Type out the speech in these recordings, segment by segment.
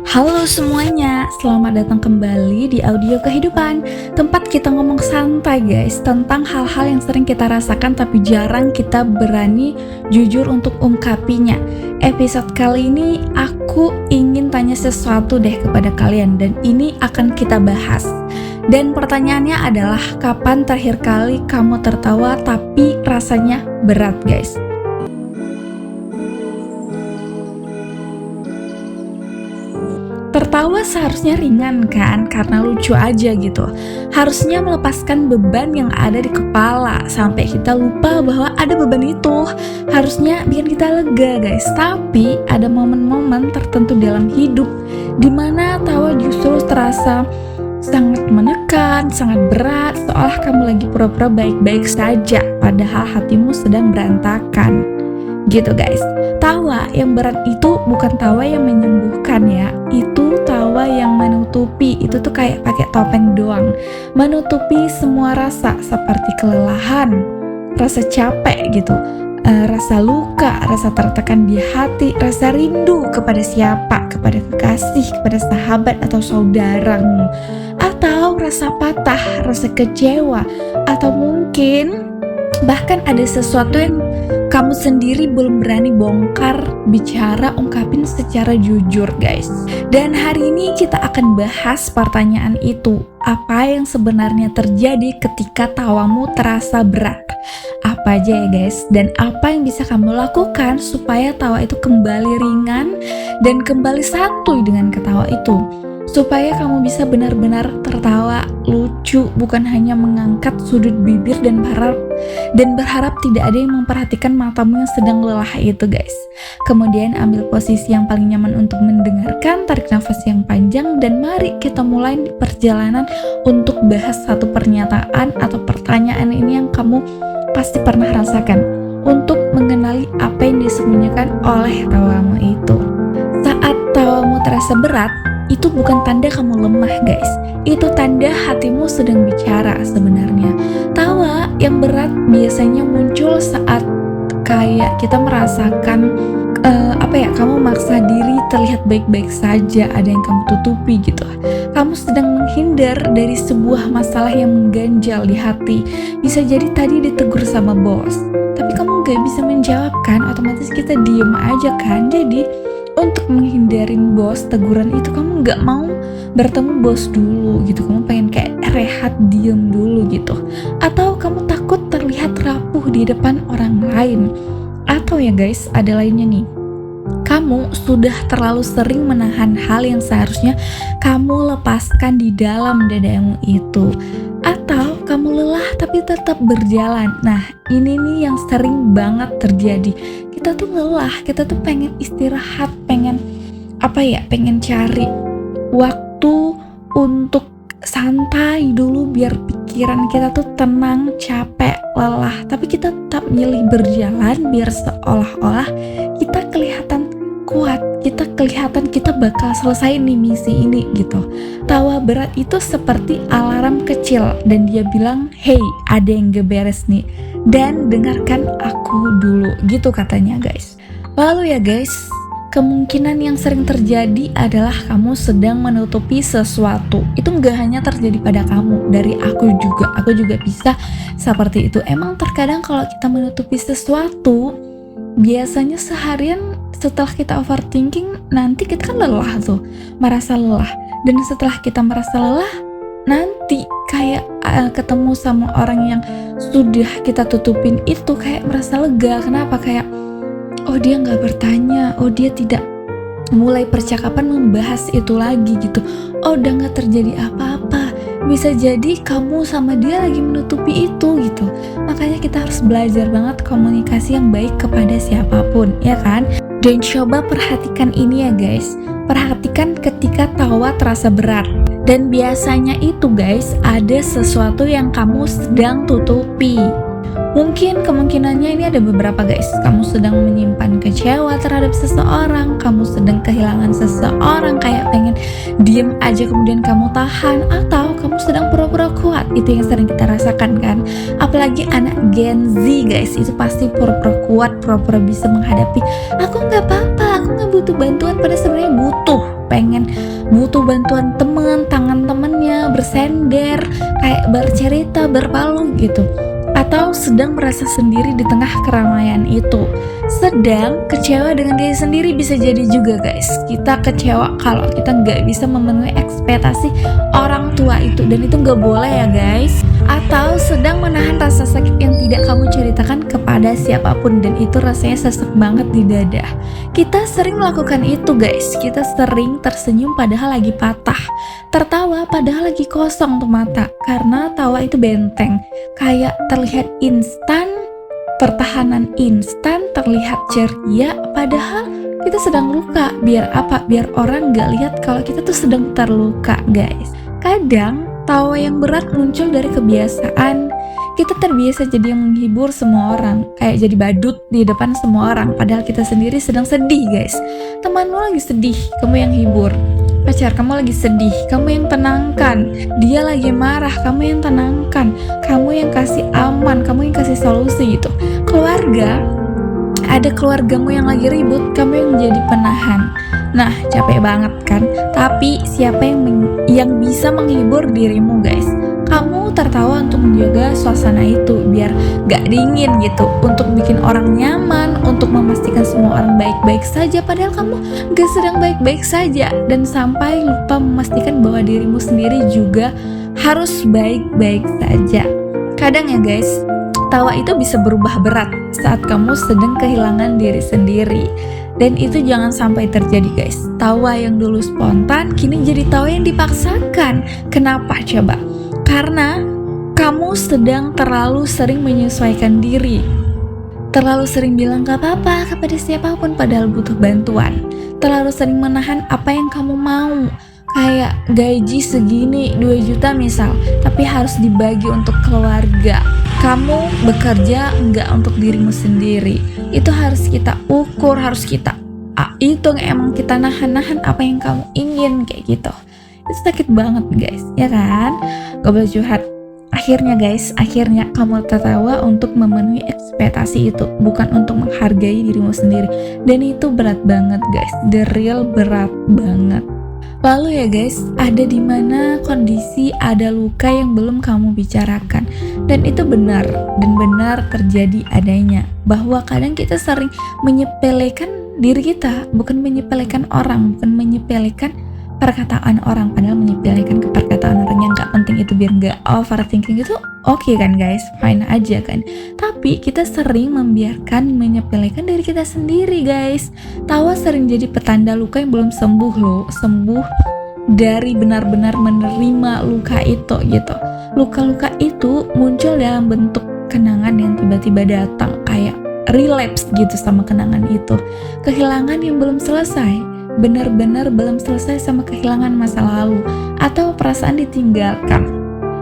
Halo semuanya, selamat datang kembali di Audio Kehidupan, tempat kita ngomong santai guys, tentang hal-hal yang sering kita rasakan tapi jarang kita berani jujur untuk ungkapinya. Episode kali ini aku ingin tanya sesuatu deh kepada kalian, dan ini akan kita bahas. Dan pertanyaannya adalah, kapan terakhir kali kamu tertawa tapi rasanya berat guys? Tertawa seharusnya ringan kan, karena lucu aja gitu. Harusnya melepaskan beban yang ada di kepala, sampai kita lupa bahwa ada beban itu. Harusnya bikin kita lega guys. Tapi ada momen-momen tertentu dalam hidup dimana tawa justru terasa sangat menekan, sangat berat, seolah kamu lagi pura-pura baik-baik saja, padahal hatimu sedang berantakan. Gitu guys. Tawa yang berat itu bukan tawa yang menyembuhkan ya, itu tawa yang menutupi. Itu tuh kayak pakai topeng doang, menutupi semua rasa seperti kelelahan, rasa capek gitu, rasa luka, rasa tertekan di hati, rasa rindu kepada siapa, kepada kekasih, kepada sahabat atau saudaramu, atau rasa patah, rasa kecewa, atau mungkin bahkan ada sesuatu yang kamu sendiri belum berani bongkar, bicara, ungkapin secara jujur guys. Dan hari ini kita akan bahas pertanyaan itu. Apa yang sebenarnya terjadi ketika tawamu terasa berat? Apa aja ya guys? Dan apa yang bisa kamu lakukan supaya tawa itu kembali ringan dan kembali santuy dengan ketawa itu? Supaya kamu bisa benar-benar tertawa lucu, bukan hanya mengangkat sudut bibir dan berharap tidak ada yang memperhatikan matamu yang sedang lelah itu guys. Kemudian ambil posisi yang paling nyaman untuk mendengarkan, tarik nafas yang panjang, dan mari kita mulai perjalanan untuk bahas satu pernyataan atau pertanyaan ini yang kamu pasti pernah rasakan, untuk mengenali apa yang disembunyikan oleh tawamu itu. Saat tawamu terasa berat, itu bukan tanda kamu lemah guys, itu tanda hatimu sedang bicara sebenarnya. Tawa yang berat biasanya muncul saat kayak kita merasakan kamu maksa diri terlihat baik-baik saja, ada yang kamu tutupi gitu. Kamu sedang menghindar dari sebuah masalah yang mengganjal di hati. Bisa jadi tadi ditegur sama bos, tapi kamu gak bisa menjawab kan, otomatis kita diem aja kan. Jadi untuk menghindarin bos, teguran itu kamu gak mau bertemu bos dulu gitu, kamu pengen kayak rehat, diem dulu gitu. Atau kamu takut terlihat rapuh di depan orang lain. Atau ya guys, ada lainnya nih, kamu sudah terlalu sering menahan hal yang seharusnya kamu lepaskan di dalam dadamu itu. Atau kamu lelah tapi tetap berjalan. Nah ini nih yang sering banget terjadi. Kita tuh lelah, kita tuh pengen istirahat, pengen cari waktu untuk santai dulu biar pikiran kita tuh tenang, capek, lelah, tapi kita tetap milih berjalan biar seolah-olah kita kelihatan kuat, kita kelihatan kita bakal selesai nih misi ini gitu. Tawa berat itu seperti alarm kecil dan dia bilang, hey ada yang gak beres nih, dan dengarkan aku dulu gitu katanya guys. Lalu ya guys, kemungkinan yang sering terjadi adalah kamu sedang menutupi sesuatu. Itu gak hanya terjadi pada kamu, dari aku juga bisa seperti itu. Emang terkadang kalau kita menutupi sesuatu, biasanya seharian setelah kita overthinking, nanti kita kan lelah tuh, merasa lelah. Dan setelah kita merasa lelah, nanti kayak ketemu sama orang yang sudah kita tutupin itu kayak merasa lega. Kenapa? Kayak oh dia gak bertanya, oh dia tidak mulai percakapan membahas itu lagi gitu, oh udah gak terjadi apa-apa. Bisa jadi kamu sama dia lagi menutupi itu gitu. Makanya kita harus belajar banget komunikasi yang baik kepada siapapun, ya kan? Dan coba perhatikan ini ya guys, perhatikan ketika tawa terasa berat. Dan biasanya itu guys, ada sesuatu yang kamu sedang tutupi. Mungkin kemungkinannya ini ada beberapa guys. Kamu sedang menyimpan kecewa terhadap seseorang, kamu sedang kehilangan seseorang, kayak pengen diem aja kemudian kamu tahan, atau kamu sedang pura-pura kuat. Itu yang sering kita rasakan kan. Apalagi anak Gen Z guys, itu pasti pura-pura kuat, pura-pura bisa menghadapi. Aku gak apa-apa, aku gak butuh bantuan, padahal sebenarnya butuh. Pengen butuh bantuan teman, tangan temennya, bersender, kayak bercerita, berpalu gitu. Atau sedang merasa sendiri di tengah keramaian itu. Sedang kecewa dengan diri sendiri bisa jadi juga guys. Kita kecewa kalau kita nggak bisa memenuhi ekspektasi orang tua itu, dan itu nggak boleh ya guys. Atau sedang menahan rasa sakit yang tidak kamu ceritakan kepada siapapun, dan itu rasanya sesek banget di dada. Kita sering melakukan itu guys. Kita sering tersenyum padahal lagi patah, tertawa padahal lagi kosong tuh mata, karena tawa itu benteng, kayak terlihat instan, pertahanan instan, terlihat ceria, padahal kita sedang luka. Biar apa? Biar orang gak lihat kalau kita tuh sedang terluka guys. Kadang tawa yang berat muncul dari kebiasaan. Kita terbiasa jadi yang menghibur semua orang, kayak jadi badut di depan semua orang, padahal kita sendiri sedang sedih guys. Temanmu lagi sedih, kamu yang hibur. Pacar kamu lagi sedih, kamu yang tenangkan. Dia lagi marah, kamu yang tenangkan. Kamu yang kasih aman, kamu yang kasih solusi gitu. Keluarga, ada keluargamu yang lagi ribut, kamu yang menjadi penahan. Nah, capek banget kan? Tapi siapa yang bisa menghibur dirimu guys? Kamu tertawa untuk menjaga suasana itu biar gak dingin gitu, untuk bikin orang nyaman, untuk memastikan semua orang baik-baik saja, padahal kamu gak sedang baik-baik saja, dan sampai lupa memastikan bahwa dirimu sendiri juga harus baik-baik saja. Kadang ya guys, tawa itu bisa berubah berat saat kamu sedang kehilangan diri sendiri. Dan itu jangan sampai terjadi guys. Tawa yang dulu spontan kini jadi tawa yang dipaksakan. Kenapa coba? Karena kamu sedang terlalu sering menyesuaikan diri, terlalu sering bilang gak apa-apa kepada siapapun padahal butuh bantuan, terlalu sering menahan apa yang kamu mau. Kayak gaji segini 2 juta misal, tapi harus dibagi untuk keluarga. Kamu bekerja nggak untuk dirimu sendiri. Itu harus kita ukur, harus kita hitung, emang kita nahan-nahan apa yang kamu ingin kayak gitu. Itu sakit banget guys, ya kan? Gak boleh curhat. Akhirnya kamu tertawa untuk memenuhi ekspektasi itu, bukan untuk menghargai dirimu sendiri. Dan itu berat banget guys, the real berat banget. Lalu ya guys, ada di mana kondisi ada luka yang belum kamu bicarakan, dan itu benar terjadi adanya. Bahwa kadang kita sering menyepelekan diri kita, bukan menyepelekan orang, bukan menyepelekan perkataan orang, padahal menyepelekan ke perkataan orang yang gak penting itu biar gak overthinking itu oke kan guys, fine aja kan. Tapi kita sering membiarkan menyepelekan diri kita sendiri guys. Tawa sering jadi petanda luka yang belum sembuh loh, sembuh dari benar-benar menerima luka itu gitu. Luka-luka itu muncul dalam bentuk kenangan yang tiba-tiba datang, kayak relapse gitu sama kenangan itu. Kehilangan yang belum selesai, benar-benar belum selesai sama kehilangan masa lalu, atau perasaan ditinggalkan.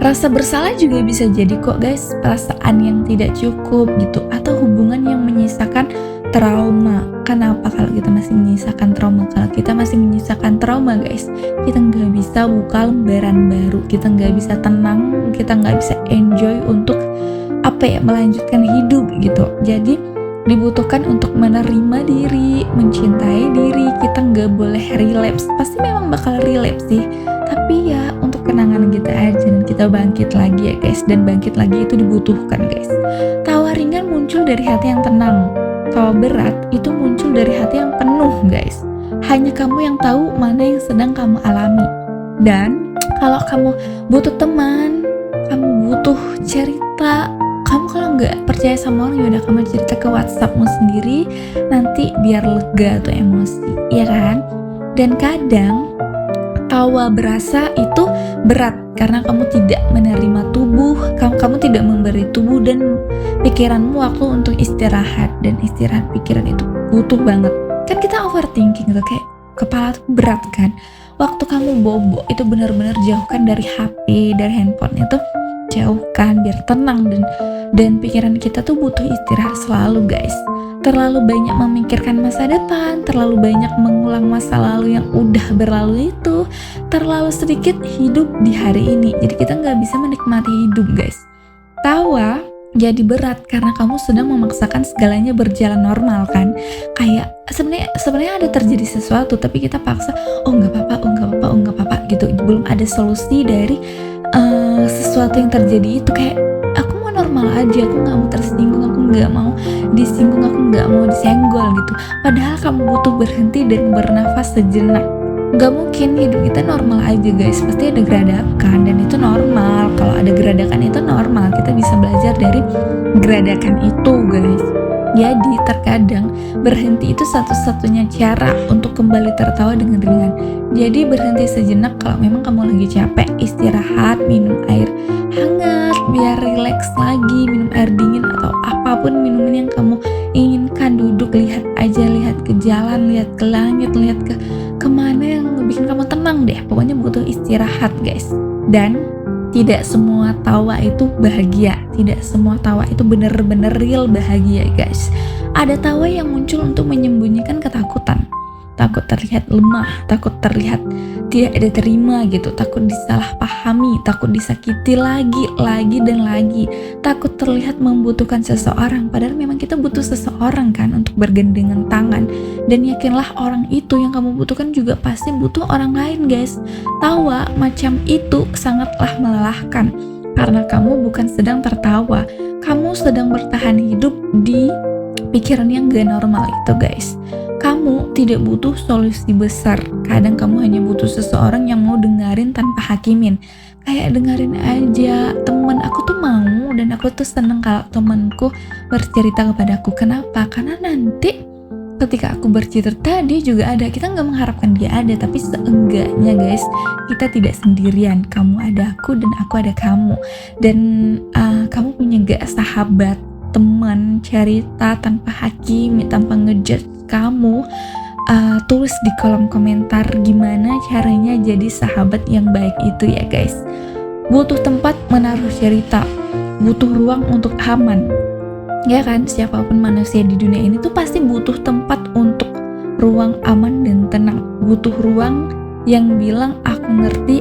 Rasa bersalah juga bisa jadi kok guys, perasaan yang tidak cukup gitu, atau hubungan yang menyisakan trauma. Kenapa kalau kita masih menyisakan trauma? Kalau kita masih menyisakan trauma guys, kita nggak bisa buka lembaran baru, kita nggak bisa tenang, kita nggak bisa enjoy untuk melanjutkan hidup gitu. Jadi dibutuhkan untuk menerima diri, mencintai diri. Kita nggak boleh relapse, pasti memang bakal relapse sih, tapi ya untuk kenangan kita aja, dan kita bangkit lagi ya guys. Dan bangkit lagi itu dibutuhkan guys. Tawa ringan muncul dari hati yang tenang, tawa berat itu muncul dari hati yang penuh guys. Hanya kamu yang tahu mana yang sedang kamu alami. Dan kalau kamu butuh teman, kamu butuh cerita, kamu kalau nggak percaya sama orang, yaudah kamu cerita ke WhatsAppmu sendiri, nanti biar lega tuh emosi, ya kan? Dan kadang tawa berasa itu berat karena kamu tidak menerima tubuh, kamu tidak memberi tubuh dan pikiranmu waktu untuk istirahat, dan istirahat pikiran itu butuh banget. Kan kita overthinking tuh, kayak kepala tuh berat kan. Waktu kamu bobo itu benar-benar jauhkan dari HP, dari handphone itu jauhkan biar tenang, dan pikiran kita tuh butuh istirahat selalu guys. Terlalu banyak memikirkan masa depan, terlalu banyak mengulang masa lalu yang udah berlalu itu, terlalu sedikit hidup di hari ini. Jadi kita nggak bisa menikmati hidup guys. Tawa jadi berat karena kamu sedang memaksakan segalanya berjalan normal kan. Kayak sebenarnya ada terjadi sesuatu tapi kita paksa, oh nggak apa-apa, belum ada solusi dari sesuatu yang terjadi itu. Kayak aku mau normal aja, aku nggak mau tersinggung, aku nggak mau disinggung, aku nggak mau disenggol gitu. Padahal kamu butuh berhenti dan bernafas sejenak. Gak mungkin hidup kita normal aja guys, pasti ada geradakan, dan itu normal. Kalau ada geradakan itu normal, kita bisa belajar dari geradakan itu guys. Jadi terkadang berhenti itu satu-satunya cara untuk kembali tertawa dengan ringan. Jadi berhenti sejenak kalau memang kamu lagi capek, istirahat, minum air hangat biar rileks lagi, minum air dingin atau apapun minuman yang kamu inginkan. Duduk, lihat aja, lihat ke jalan, lihat ke langit, lihat ke kemana yang bikin kamu tenang deh. Pokoknya butuh istirahat guys. Dan tidak semua tawa itu bahagia, tidak semua tawa itu bener-bener real bahagia guys. Ada tawa yang muncul untuk menyembunyikan ketakutan, takut terlihat lemah, takut terlihat tidak diterima gitu, takut disalahpahami, takut disakiti lagi dan lagi, takut terlihat membutuhkan seseorang. Padahal memang kita butuh seseorang kan untuk bergandengan tangan. Dan yakinlah orang itu yang kamu butuhkan juga pasti butuh orang lain guys. Tawa macam itu sangatlah melelahkan, karena kamu bukan sedang tertawa, kamu sedang bertahan hidup di pikiran yang gak normal itu guys. Kamu tidak butuh solusi besar, kadang kamu hanya butuh seseorang yang mau dengerin tanpa hakimin. Kayak dengerin aja, temen aku tuh mau, dan aku tuh seneng kalau temenku bercerita kepadaku. Kenapa? Karena nanti ketika aku bercerita dia juga ada. Kita gak mengharapkan dia ada, tapi seenggaknya guys, kita tidak sendirian. Kamu ada aku dan aku ada kamu. Dan kamu punya gak sahabat, teman, cerita tanpa hakim, tanpa ngejudge kamu. Tulis di kolom komentar gimana caranya jadi sahabat yang baik itu ya guys. Butuh tempat menaruh cerita, butuh ruang untuk aman. Ya kan, siapapun manusia di dunia ini tuh pasti butuh tempat untuk ruang aman dan tenang. Butuh ruang yang bilang aku ngerti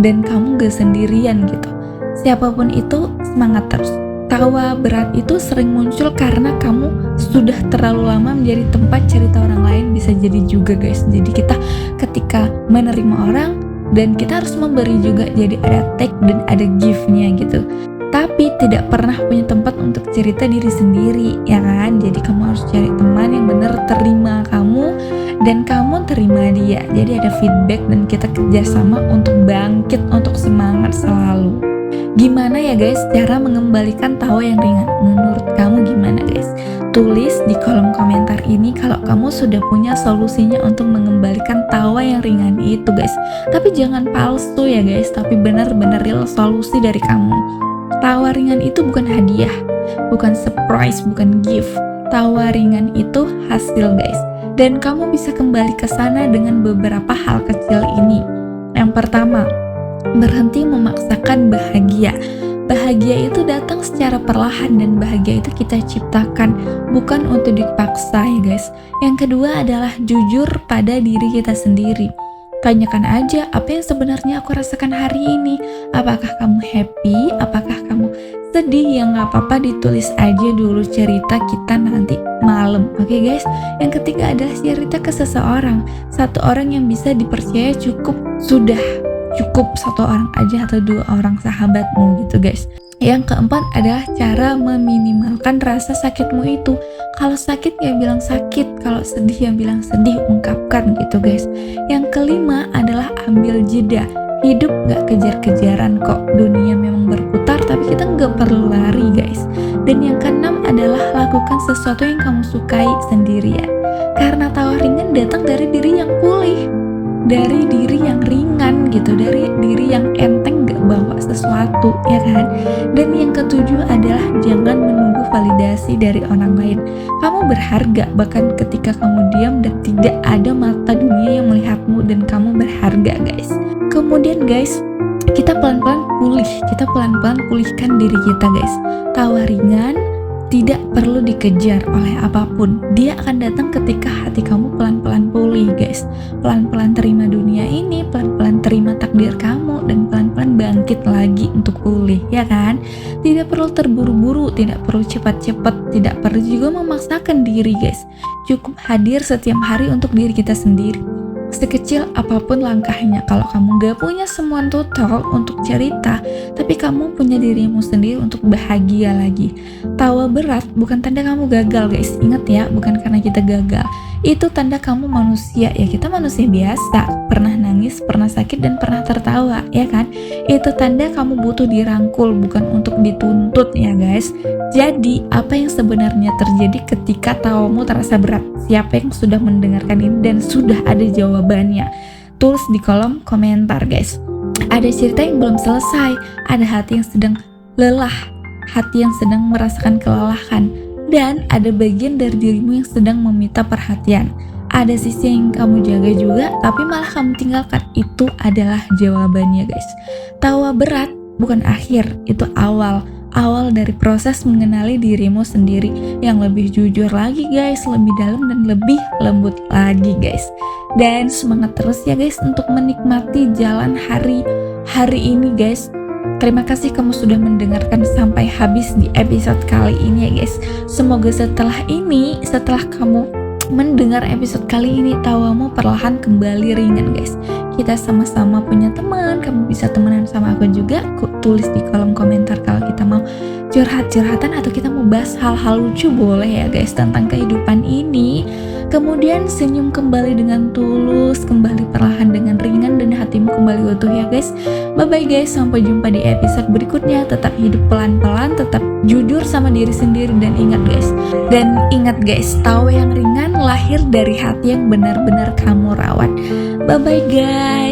dan kamu gak sendirian gitu. Siapapun itu, semangat terus. Tawa berat itu sering muncul karena kamu sudah terlalu lama menjadi tempat cerita orang lain. Bisa jadi juga guys. Jadi kita ketika menerima orang, dan kita harus memberi juga, jadi ada take dan ada give-nya gitu. Tapi tidak pernah punya tempat untuk cerita diri sendiri, ya kan? Jadi kamu harus cari teman yang benar terima kamu dan kamu terima dia. Jadi ada feedback dan kita kerjasama untuk bangkit, untuk semangat selalu. Gimana ya guys cara mengembalikan tawa yang ringan? Menurut kamu gimana guys? Tulis di kolom komentar ini kalau kamu sudah punya solusinya untuk mengembalikan tawa yang ringan itu guys. Tapi jangan palsu ya guys, tapi benar-benar real solusi dari kamu. Tawa ringan itu bukan hadiah, bukan surprise, bukan gift. Tawa ringan itu hasil guys. Dan kamu bisa kembali ke sana dengan beberapa hal kecil ini. Yang pertama, berhenti memaksakan bahagia. Bahagia itu datang secara perlahan dan bahagia itu kita ciptakan, bukan untuk dipaksa ya guys. Yang kedua adalah jujur pada diri kita sendiri. Tanyakan aja apa yang sebenarnya aku rasakan hari ini. Apakah kamu happy? Apakah kamu sedih? Ya gak apa-apa, ditulis aja dulu cerita kita nanti malam. Oke guys. Yang ketiga adalah cerita ke seseorang. Satu orang yang bisa dipercaya cukup satu orang aja atau 2 orang sahabatmu gitu guys. Yang keempat adalah cara meminimalkan rasa sakitmu itu. Kalau sakit ya bilang sakit, kalau sedih ya bilang sedih, ungkapkan gitu guys. Yang kelima adalah ambil jeda. Hidup gak kejar-kejaran kok, dunia memang berputar tapi kita gak perlu lari guys. Dan yang keenam adalah lakukan sesuatu yang kamu sukai sendirian. Karena tawa ringan datang dari diri yang pulih, dari diri yang ringan gitu, dari diri yang enteng gak bawa sesuatu ya kan. Dan yang ketujuh adalah jangan menunggu validasi dari orang lain. Kamu berharga bahkan ketika kamu diam dan tidak ada mata dunia yang melihatmu, dan kamu berharga guys. Kemudian guys, kita pelan-pelan pulihkan diri kita guys. Tawa ringan tidak perlu dikejar oleh apapun. Dia akan datang ketika hati kamu pelan-pelan pulih guys. Pelan-pelan terima dunia ini, pelan-pelan terima takdir kamu, dan pelan-pelan bangkit lagi untuk pulih ya kan. Tidak perlu terburu-buru, tidak perlu cepat-cepat, tidak perlu juga memaksakan diri guys. Cukup hadir setiap hari untuk diri kita sendiri. Sekecil apapun langkahnya, kalau kamu gak punya someone to talk untuk cerita, tapi kamu punya dirimu sendiri untuk bahagia lagi. Tawa berat bukan tanda kamu gagal guys, ingat ya, bukan karena kita gagal. Itu tanda kamu manusia, ya kita manusia biasa, pernah nangis, pernah sakit, dan pernah tertawa, ya kan? Itu tanda kamu butuh dirangkul, bukan untuk dituntut ya guys. Jadi, apa yang sebenarnya terjadi ketika tawamu terasa berat? Siapa yang sudah mendengarkan ini dan sudah ada jawabannya? Tulis di kolom komentar guys. Ada cerita yang belum selesai, ada hati yang sedang lelah, hati yang sedang merasakan kelelahan, dan ada bagian dari dirimu yang sedang meminta perhatian. Ada sisi yang kamu jaga juga, tapi malah kamu tinggalkan. Itu adalah jawabannya guys. Tawa berat bukan akhir, itu awal dari proses mengenali dirimu sendiri yang lebih jujur lagi guys, lebih dalam dan lebih lembut lagi guys. Dan semangat terus ya guys untuk menikmati jalan hari ini guys. Terima kasih kamu sudah mendengarkan sampai habis di episode kali ini ya guys. Semoga setelah kamu mendengar episode kali ini, tawamu perlahan kembali ringan guys. Kita sama-sama punya teman, kamu bisa temenan sama aku juga. Tulis di kolom komentar kalau kita mau curhat-curhatan atau kita mau bahas hal-hal lucu, boleh ya guys, tentang kehidupan ini. Kemudian senyum kembali dengan tulus, kembali perlahan dengan ringan, dan hatimu kembali utuh ya guys. Bye bye guys, sampai jumpa di episode berikutnya. Tetap hidup pelan-pelan, tetap jujur sama diri sendiri, dan ingat guys, tawa yang ringan lahir dari hati yang benar-benar kamu rawat. Bye bye guys.